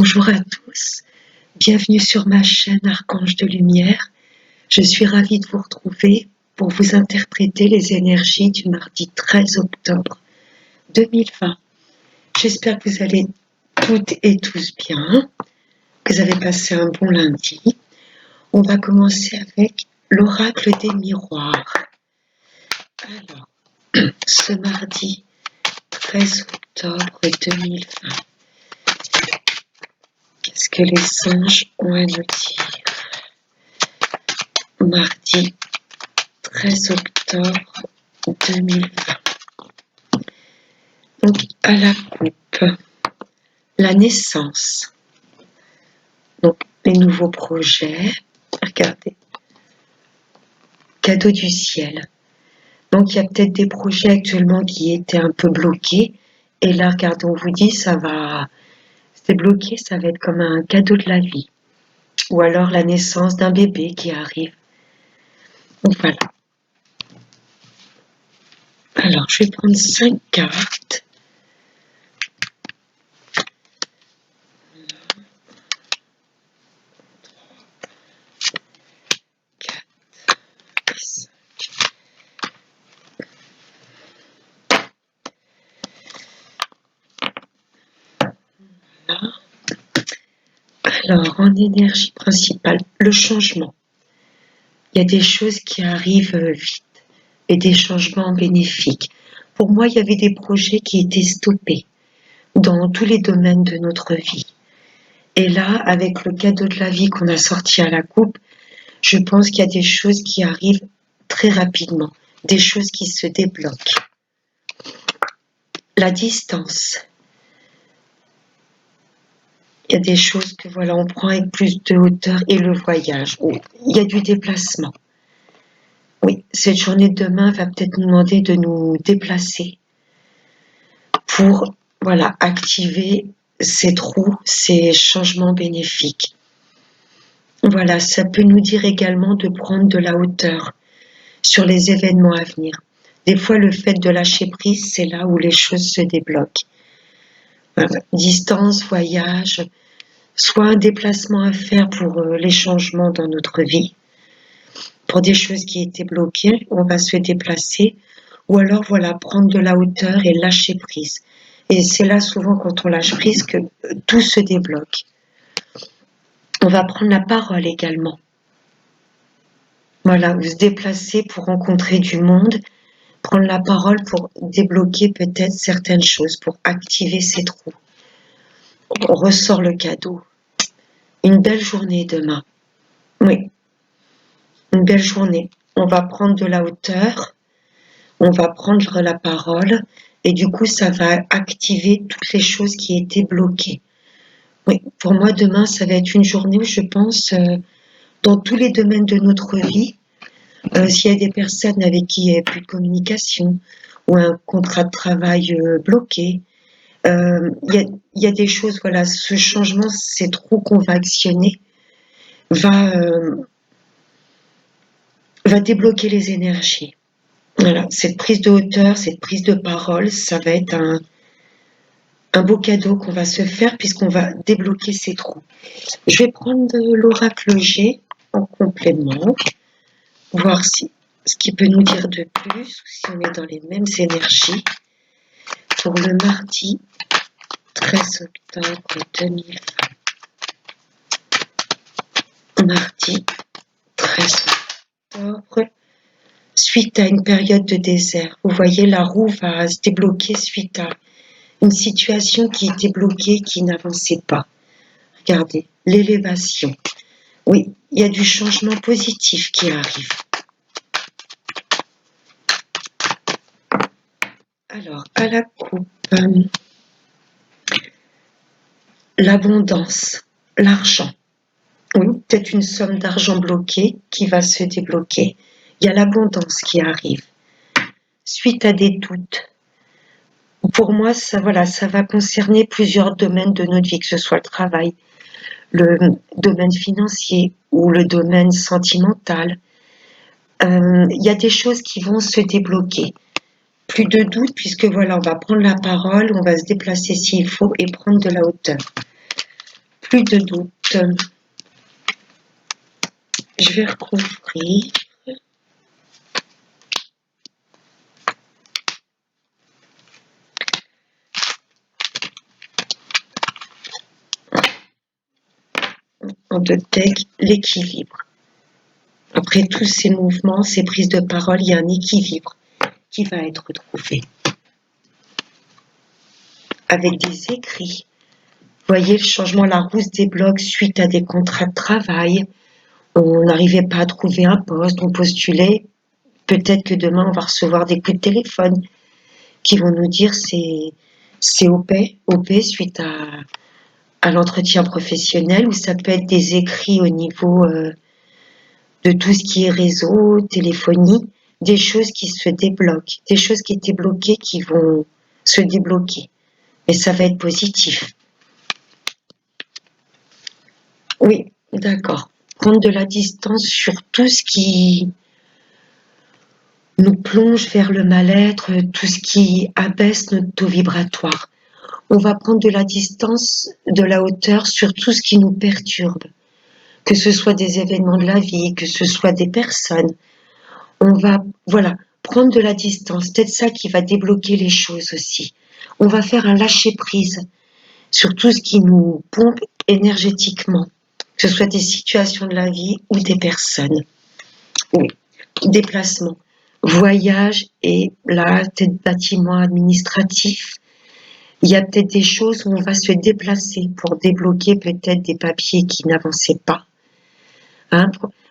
Bonjour à tous, bienvenue sur ma chaîne Archange de Lumière. Je suis ravie de vous retrouver pour vous interpréter les énergies du mardi 13 octobre 2020. J'espère que vous allez toutes et tous bien, que vous avez passé un bon lundi. On va commencer avec l'oracle des miroirs. Alors, ce mardi 13 octobre 2020, qu'est-ce que les singes ont à nous dire? Mardi 13 octobre 2020. Donc, à la coupe, la naissance. Donc, les nouveaux projets. Regardez. Cadeau du ciel. Donc, il y a peut-être des projets actuellement qui étaient un peu bloqués. Et là, regardez, on vous dit, ça va. C'est bloqué, ça va être comme un cadeau de la vie. Ou alors la naissance d'un bébé qui arrive. Donc, voilà. Alors, je vais prendre 5 cartes. Alors, en énergie principale, le changement. Il y a des choses qui arrivent vite et des changements bénéfiques. Pour moi, il y avait des projets qui étaient stoppés dans tous les domaines de notre vie. Et là, avec le cadeau de la vie qu'on a sorti à la coupe, je pense qu'il y a des choses qui arrivent très rapidement, des choses qui se débloquent. La distance. Il y a des choses que voilà, on prend avec plus de hauteur et le voyage. Il y a du déplacement. Oui, cette journée de demain va peut-être nous demander de nous déplacer pour voilà, activer ces trous, ces changements bénéfiques. Voilà, ça peut nous dire également de prendre de la hauteur sur les événements à venir. Des fois, le fait de lâcher prise, c'est là où les choses se débloquent. Voilà. Distance, voyage, soit un déplacement à faire pour les changements dans notre vie, pour des choses qui étaient bloquées, on va se déplacer, ou alors voilà, prendre de la hauteur et lâcher prise. Et c'est là souvent quand on lâche prise que tout se débloque. On va prendre la parole également. Voilà, se déplacer pour rencontrer du monde, prendre la parole pour débloquer peut-être certaines choses, pour activer ces trous. On ressort le cadeau. Une belle journée demain. Oui, une belle journée. On va prendre de la hauteur, on va prendre la parole et du coup, ça va activer toutes les choses qui étaient bloquées. Oui, pour moi, demain, ça va être une journée où je pense, dans tous les domaines de notre vie, s'il y a des personnes avec qui il n'y a plus de communication ou un contrat de travail bloqué, il y a des choses, voilà, ce changement, ces trous qu'on va actionner, va débloquer les énergies. Voilà, cette prise de hauteur, cette prise de parole, ça va être un beau cadeau qu'on va se faire puisqu'on va débloquer ces trous. Je vais prendre l'oracle G en complément, voir si ce qu'il peut nous dire de plus ou si on est dans les mêmes énergies pour le mardi 13 octobre 2020. Mardi 13 octobre, suite à une période de désert. Vous voyez, la roue va se débloquer suite à une situation qui était bloquée, qui n'avançait pas. Regardez, l'élévation. Oui, il y a du changement positif qui arrive. Alors, à la coupe, l'abondance, l'argent. Oui, peut-être une somme d'argent bloquée qui va se débloquer. Il y a l'abondance qui arrive. Suite à des doutes. Pour moi, ça, voilà, ça va concerner plusieurs domaines de notre vie, que ce soit le travail, le domaine financier ou le domaine sentimental. Il y a des choses qui vont se débloquer. Plus de doute puisque voilà, on va prendre la parole, on va se déplacer s'il faut et prendre de la hauteur. Plus de doute. Je vais recouvrir. En deux decks, l'équilibre. Après tous ces mouvements, ces prises de parole, il y a un équilibre qui va être trouvé. Avec des écrits. Vous voyez le changement, la roue se débloque suite à des contrats de travail. On n'arrivait pas à trouver un poste, on postulait. Peut-être que demain, on va recevoir des coups de téléphone qui vont nous dire c'est OP suite à l'entretien professionnel, ou ça peut être des écrits au niveau de tout ce qui est réseau, téléphonie, des choses qui se débloquent, des choses qui étaient bloquées qui vont se débloquer. Et ça va être positif. Oui, d'accord. Prendre de la distance sur tout ce qui nous plonge vers le mal-être, tout ce qui abaisse notre taux vibratoire. On va prendre de la distance, de la hauteur sur tout ce qui nous perturbe, que ce soit des événements de la vie, que ce soit des personnes. On va, voilà, prendre de la distance. Peut-être ça qui va débloquer les choses aussi. On va faire un lâcher-prise sur tout ce qui nous pompe énergétiquement, que ce soit des situations de la vie ou des personnes. Oui, déplacement, voyage et là, peut-être bâtiment administratif. Il y a peut-être des choses où on va se déplacer pour débloquer peut-être des papiers qui n'avançaient pas. Hein.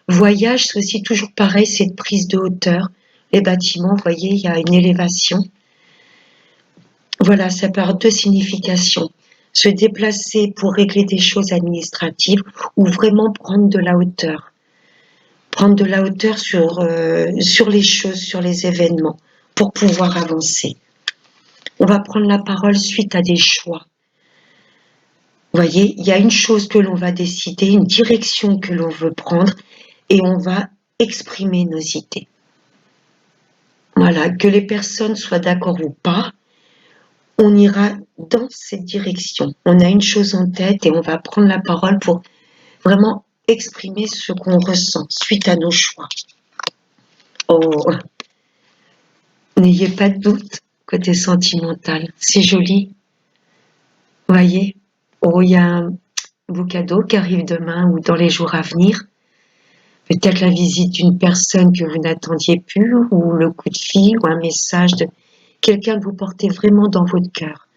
Voyage, c'est aussi toujours pareil, c'est une prise de hauteur. Les bâtiments, vous voyez, il y a une élévation. Voilà, ça peut avoir deux significations. Se déplacer pour régler des choses administratives ou vraiment prendre de la hauteur. Prendre de la hauteur sur les choses, sur les événements, pour pouvoir avancer. On va prendre la parole suite à des choix. Vous voyez, il y a une chose que l'on va décider, une direction que l'on veut prendre, et on va exprimer nos idées. Voilà, que les personnes soient d'accord ou pas, on ira dans cette direction. On a une chose en tête et on va prendre la parole pour vraiment exprimer ce qu'on ressent suite à nos choix. Oh, n'ayez pas de doute côté sentimental, c'est joli. Vous voyez, oh, il y a un beau cadeau qui arrive demain ou dans les jours à venir. Peut-être la visite d'une personne que vous n'attendiez plus, ou le coup de fil, ou un message de quelqu'un que vous portez vraiment dans votre cœur.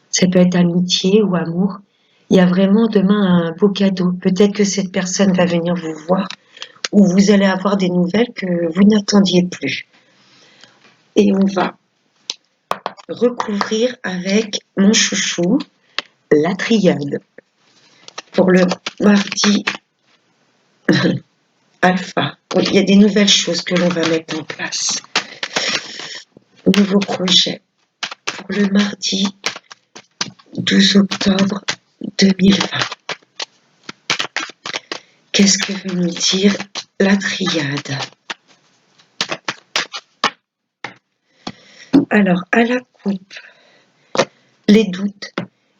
Ça peut être amitié ou amour. Il y a vraiment demain un beau cadeau. Peut-être que cette personne va venir vous voir, ou vous allez avoir des nouvelles que vous n'attendiez plus. Et on va recouvrir avec mon chouchou, la triade. Pour le mardi alpha. Il y a des nouvelles choses que l'on va mettre en place. Nouveau projet pour le mardi 12 octobre 2020. Qu'est-ce que veut nous dire la triade? Alors, à la coupe, les doutes.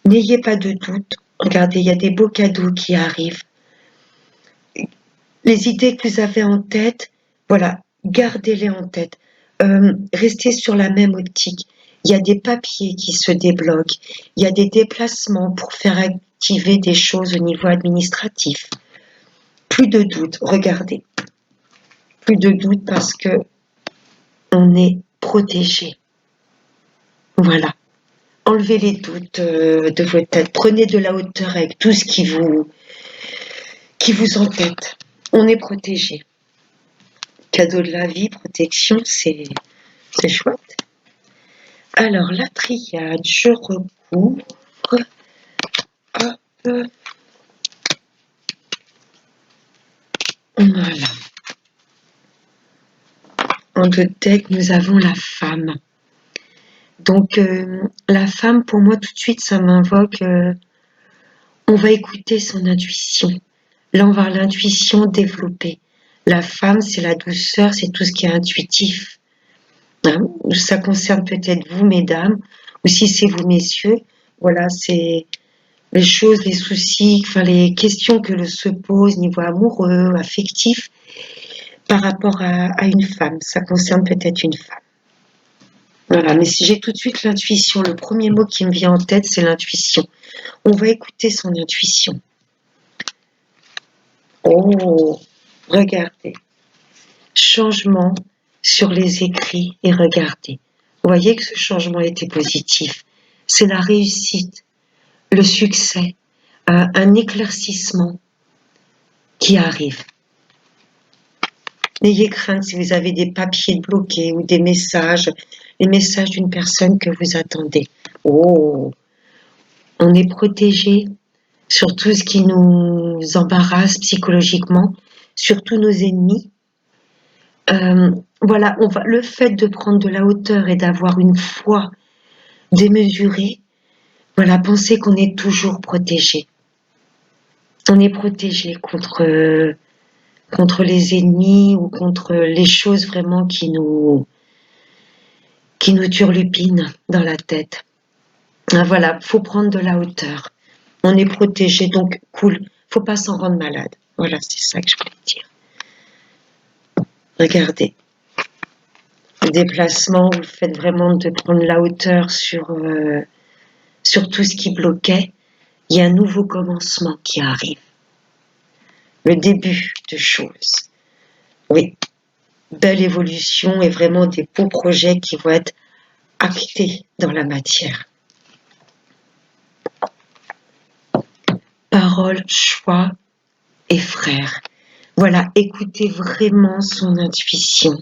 N'ayez pas de doute. Regardez, il y a des beaux cadeaux qui arrivent. Les idées que vous avez en tête, voilà, gardez-les en tête. Restez sur la même optique. Il y a des papiers qui se débloquent. Il y a des déplacements pour faire activer des choses au niveau administratif. Plus de doute, regardez. Plus de doute parce que on est protégé. Voilà. Enlevez les doutes de votre tête. Prenez de la hauteur avec tout ce qui vous entête. On est protégé. Cadeau de la vie, protection, c'est chouette. Alors, la triade, je recouvre. Hop. Voilà. En deux decks, nous avons la femme. Donc, la femme, pour moi, tout de suite, ça m'invoque... on va écouter son intuition. Là, on va avoir l'intuition développée. La femme, c'est la douceur, c'est tout ce qui est intuitif. Hein, ça concerne peut-être vous, mesdames, ou si c'est vous, messieurs. Voilà, c'est les choses, les soucis, enfin les questions que l'on se pose niveau amoureux, affectif, par rapport à une femme. Ça concerne peut-être une femme. Voilà, mais si j'ai tout de suite l'intuition, le premier mot qui me vient en tête, c'est l'intuition. On va écouter son intuition. Oh, regardez. Changement sur les écrits et regardez. Vous voyez que ce changement était positif. C'est la réussite, le succès, un éclaircissement qui arrive. N'ayez crainte si vous avez des papiers bloqués ou des messages, les messages d'une personne que vous attendez. Oh, on est protégé sur tout ce qui nous embarrasse psychologiquement, surtout nos ennemis. Voilà, le fait de prendre de la hauteur et d'avoir une foi démesurée, voilà, pensez qu'on est toujours protégé. On est protégé contre les ennemis ou contre les choses vraiment qui nous turlupinent dans la tête. Voilà, faut prendre de la hauteur. On est protégé, donc cool. Faut pas s'en rendre malade. Voilà, c'est ça que je voulais dire. Regardez. Le déplacement, le fait vraiment de prendre la hauteur sur tout ce qui bloquait. Il y a un nouveau commencement qui arrive. Le début de choses. Oui, belle évolution et vraiment des beaux projets qui vont être actés dans la matière. Parole, choix et frère. Voilà, écoutez vraiment son intuition.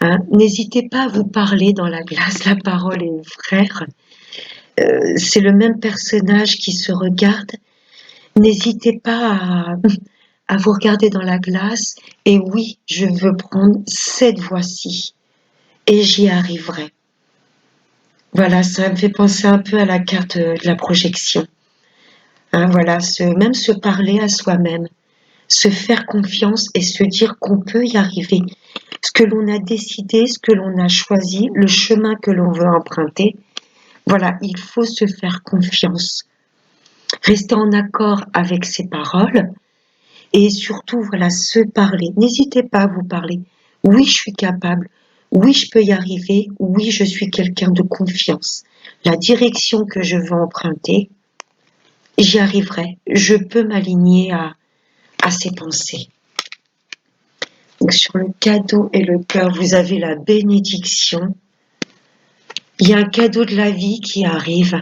Hein, n'hésitez pas à vous parler dans la glace, la parole et le frère. C'est le même personnage qui se regarde. N'hésitez pas à vous regarder dans la glace et oui, je veux prendre cette voie-ci et j'y arriverai. Voilà, ça me fait penser un peu à la carte de la projection. Hein, voilà, même se parler à soi-même, se faire confiance et se dire qu'on peut y arriver. Ce que l'on a décidé, ce que l'on a choisi, le chemin que l'on veut emprunter, voilà, il faut se faire confiance. Rester en accord avec ses paroles et surtout, voilà, se parler. N'hésitez pas à vous parler. Oui, je suis capable. Oui, je peux y arriver. Oui, je suis quelqu'un de confiance. La direction que je veux emprunter, j'y arriverai. Je peux m'aligner à ces pensées. Donc, sur le cadeau et le cœur, vous avez la bénédiction. Il y a un cadeau de la vie qui arrive.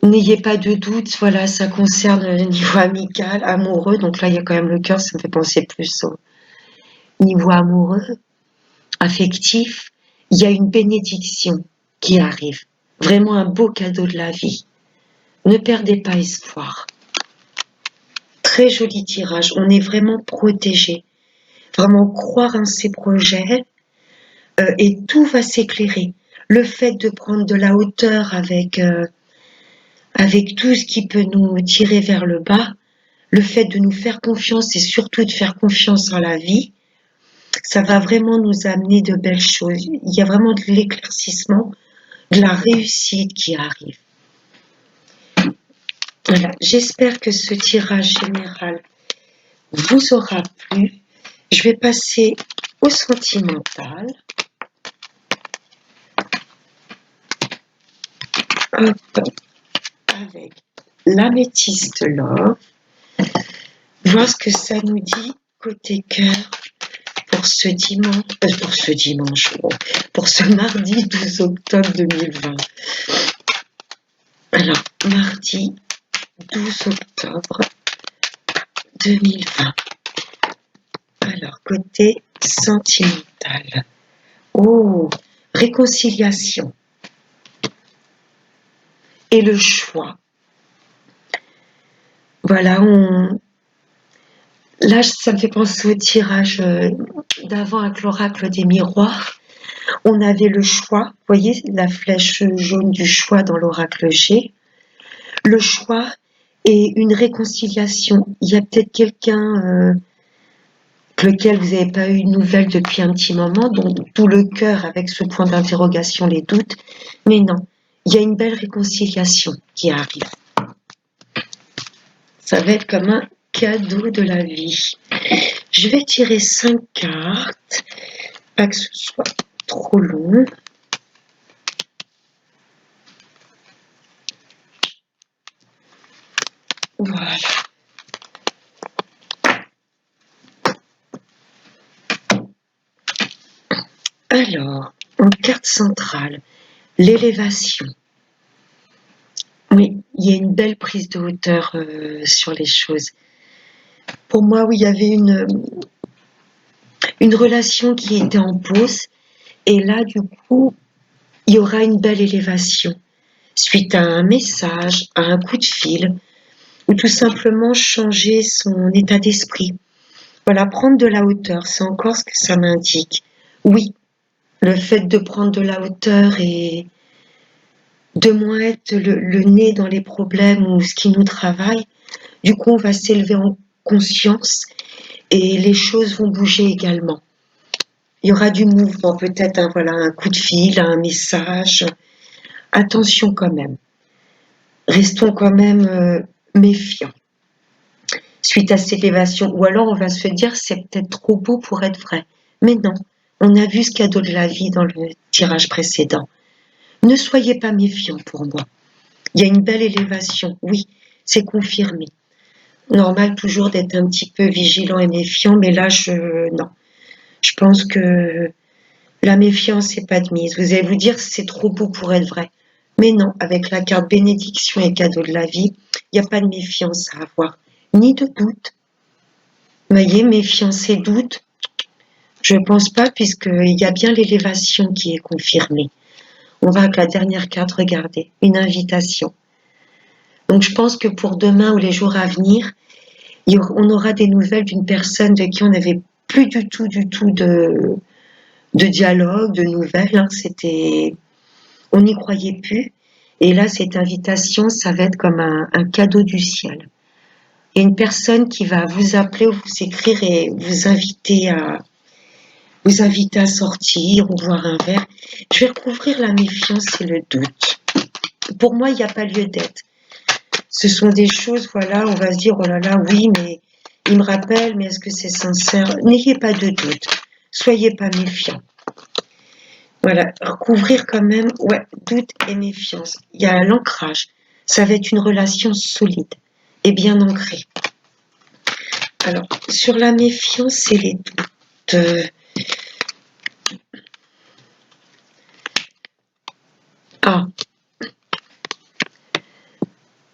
N'ayez pas de doute, voilà, ça concerne le niveau amical, amoureux. Donc là, il y a quand même le cœur, ça me fait penser plus au niveau amoureux, affectif. Il y a une bénédiction qui arrive. Vraiment un beau cadeau de la vie. Ne perdez pas espoir. Très joli tirage. On est vraiment protégé. Vraiment croire en ses projets et tout va s'éclairer. Le fait de prendre de la hauteur avec tout ce qui peut nous tirer vers le bas, le fait de nous faire confiance et surtout de faire confiance en la vie, ça va vraiment nous amener de belles choses. Il y a vraiment de l'éclaircissement, de la réussite qui arrive. Voilà, j'espère que ce tirage général vous aura plu. Je vais passer au sentimental. Hop, avec l'améthyste love. Voir ce que ça nous dit côté cœur pour ce mardi 12 octobre 2020. Alors, mardi 12 octobre 2020. Alors, côté sentimental. Oh, réconciliation. Et le choix. Voilà, là, ça me fait penser au tirage d'avant avec l'oracle des miroirs. On avait le choix, vous voyez la flèche jaune du choix dans l'oracle G. Le choix et une réconciliation. Il y a peut-être quelqu'un lequel vous n'avez pas eu de nouvelles depuis un petit moment, donc tout le cœur avec ce point d'interrogation, les doutes. Mais non, il y a une belle réconciliation qui arrive. Ça va être comme un cadeau de la vie. Je vais tirer 5 cartes, pas que ce soit trop long. Voilà. Alors, en carte centrale, l'élévation. Oui, il y a une belle prise de hauteur sur les choses. Pour moi, oui, il y avait une relation qui était en pause. Et là, du coup, il y aura une belle élévation suite à un message, à un coup de fil, ou tout simplement changer son état d'esprit. Voilà, prendre de la hauteur, c'est encore ce que ça m'indique. Oui, le fait de prendre de la hauteur et de moins être le nez dans les problèmes ou ce qui nous travaille, du coup, on va s'élever en conscience et les choses vont bouger également. Il y aura du mouvement, peut-être voilà, un coup de fil, un message. Attention quand même. Restons quand même méfiants suite à cette élévation. Ou alors on va se dire c'est peut-être trop beau pour être vrai. Mais non, on a vu ce cadeau de la vie dans le tirage précédent. Ne soyez pas méfiants pour moi. Il y a une belle élévation, oui, c'est confirmé. Normal toujours d'être un petit peu vigilant et méfiant, mais là non. Je pense que la méfiance n'est pas admise. Vous allez vous dire c'est trop beau pour être vrai. Mais non, avec la carte bénédiction et cadeau de la vie, il n'y a pas de méfiance à avoir, ni de doute. Vous voyez, méfiance et doute, je ne pense pas, puisqu'il y a bien l'élévation qui est confirmée. On va avec la dernière carte, regardez, une invitation. Donc je pense que pour demain ou les jours à venir, on aura des nouvelles d'une personne de qui on n'avait plus du tout de dialogue, de nouvelles. Hein. On n'y croyait plus. Et là, cette invitation, ça va être comme un cadeau du ciel. Il y a une personne qui va vous appeler ou vous écrire et vous inviter à sortir ou boire un verre. Je vais recouvrir la méfiance et le doute. Pour moi, il n'y a pas lieu d'être. Ce sont des choses, voilà, on va se dire, oh là là, oui, mais il me rappelle, mais est-ce que c'est sincère? N'ayez pas de doute. Soyez pas méfiants. Voilà, recouvrir quand même, ouais, doute et méfiance. Il y a l'ancrage. Ça va être une relation solide et bien ancrée. Alors, sur la méfiance et les doutes. Ah,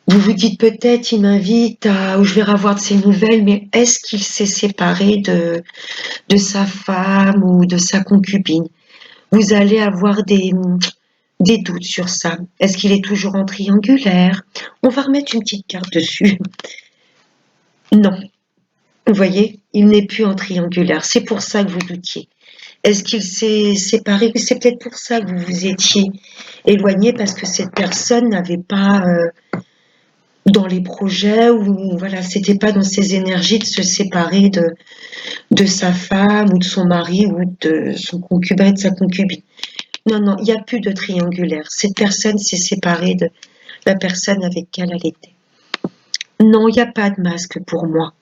vous vous dites peut-être, il m'invite ou je vais avoir de ses nouvelles, mais est-ce qu'il s'est séparé de sa femme ou de sa concubine? Vous allez avoir des doutes sur ça. Est-ce qu'il est toujours en triangulaire? On va remettre une petite carte dessus. Non. Vous voyez, il n'est plus en triangulaire. C'est pour ça que vous doutiez. Est-ce qu'il s'est séparé? C'est peut-être pour ça que vous vous étiez éloigné parce que cette personne n'avait pas dans les projets ou voilà, c'était pas dans ses énergies de se séparer de sa femme ou de son mari ou de son concubin et de sa concubine. Non, non, il n'y a plus de triangulaire. Cette personne s'est séparée de la personne avec qui elle était. Non, il n'y a pas de masque pour moi.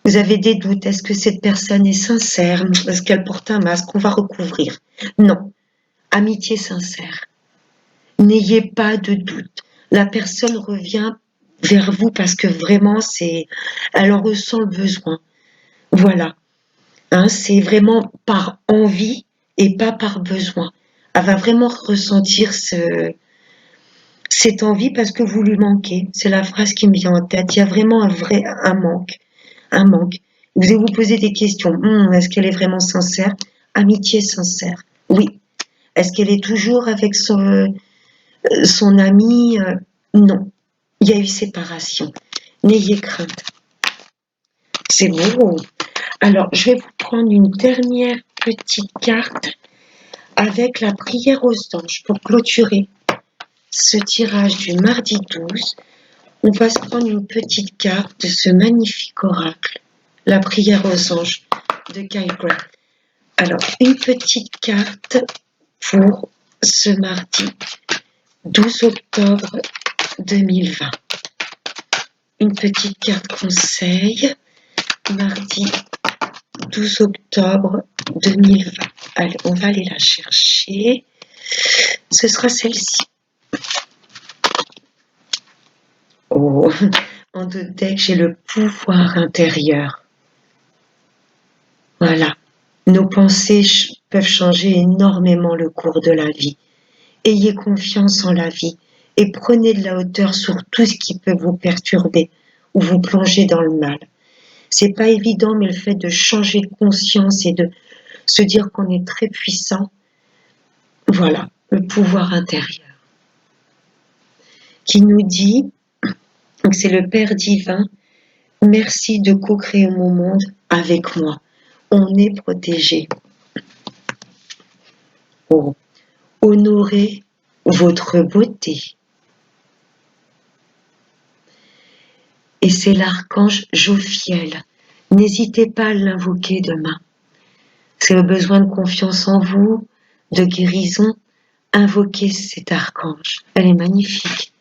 Vous avez des doutes. Est-ce que cette personne est sincère? Est-ce qu'elle porte un masque? On va recouvrir. Non. Amitié sincère. N'ayez pas de doute. La personne revient vers vous parce que vraiment, elle en ressent le besoin. Voilà. Hein, c'est vraiment par envie et pas par besoin. Elle va vraiment ressentir cette envie parce que vous lui manquez. C'est la phrase qui me vient en tête. Il y a vraiment un manque. Un manque. Vous allez vous poser des questions. Est-ce qu'elle est vraiment sincère? Amitié sincère. Oui. Est-ce qu'elle est toujours avec son ami? Non. Il y a eu séparation. N'ayez crainte. C'est beau. Alors, je vais vous prendre une dernière petite carte avec la prière aux anges pour clôturer ce tirage du mardi 12. On va se prendre une petite carte de ce magnifique oracle, la prière aux anges de Kyle Grant. Alors, une petite carte pour ce mardi 12 octobre 2020. Une petite carte conseil. Mardi 12 octobre 2020. Allez, on va aller la chercher. Ce sera celle-ci. Oh, en deux decks, j'ai le pouvoir intérieur. Voilà. Nos pensées peuvent changer énormément le cours de la vie. Ayez confiance en la vie et prenez de la hauteur sur tout ce qui peut vous perturber ou vous plonger dans le mal. C'est pas évident, mais le fait de changer de conscience et de se dire qu'on est très puissant, voilà, le pouvoir intérieur qui nous dit que c'est le Père divin, merci de co-créer mon monde avec moi. On est protégé. Oh. Honorez votre beauté. Et c'est l'archange Jophiel. N'hésitez pas à l'invoquer demain. C'est le besoin de confiance en vous, de guérison. Invoquez cet archange. Elle est magnifique.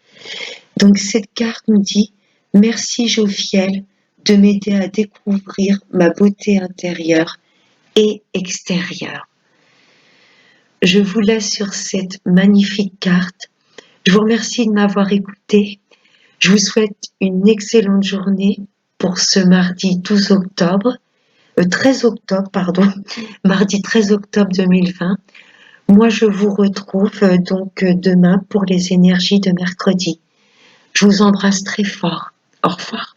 Donc cette carte nous dit « Merci Jophiel de m'aider à découvrir ma beauté intérieure et extérieure. » Je vous laisse sur cette magnifique carte. Je vous remercie de m'avoir écouté. Je vous souhaite une excellente journée pour ce mardi 13 octobre, mardi 13 octobre 2020. Moi, je vous retrouve donc demain pour les énergies de mercredi. Je vous embrasse très fort. Au revoir.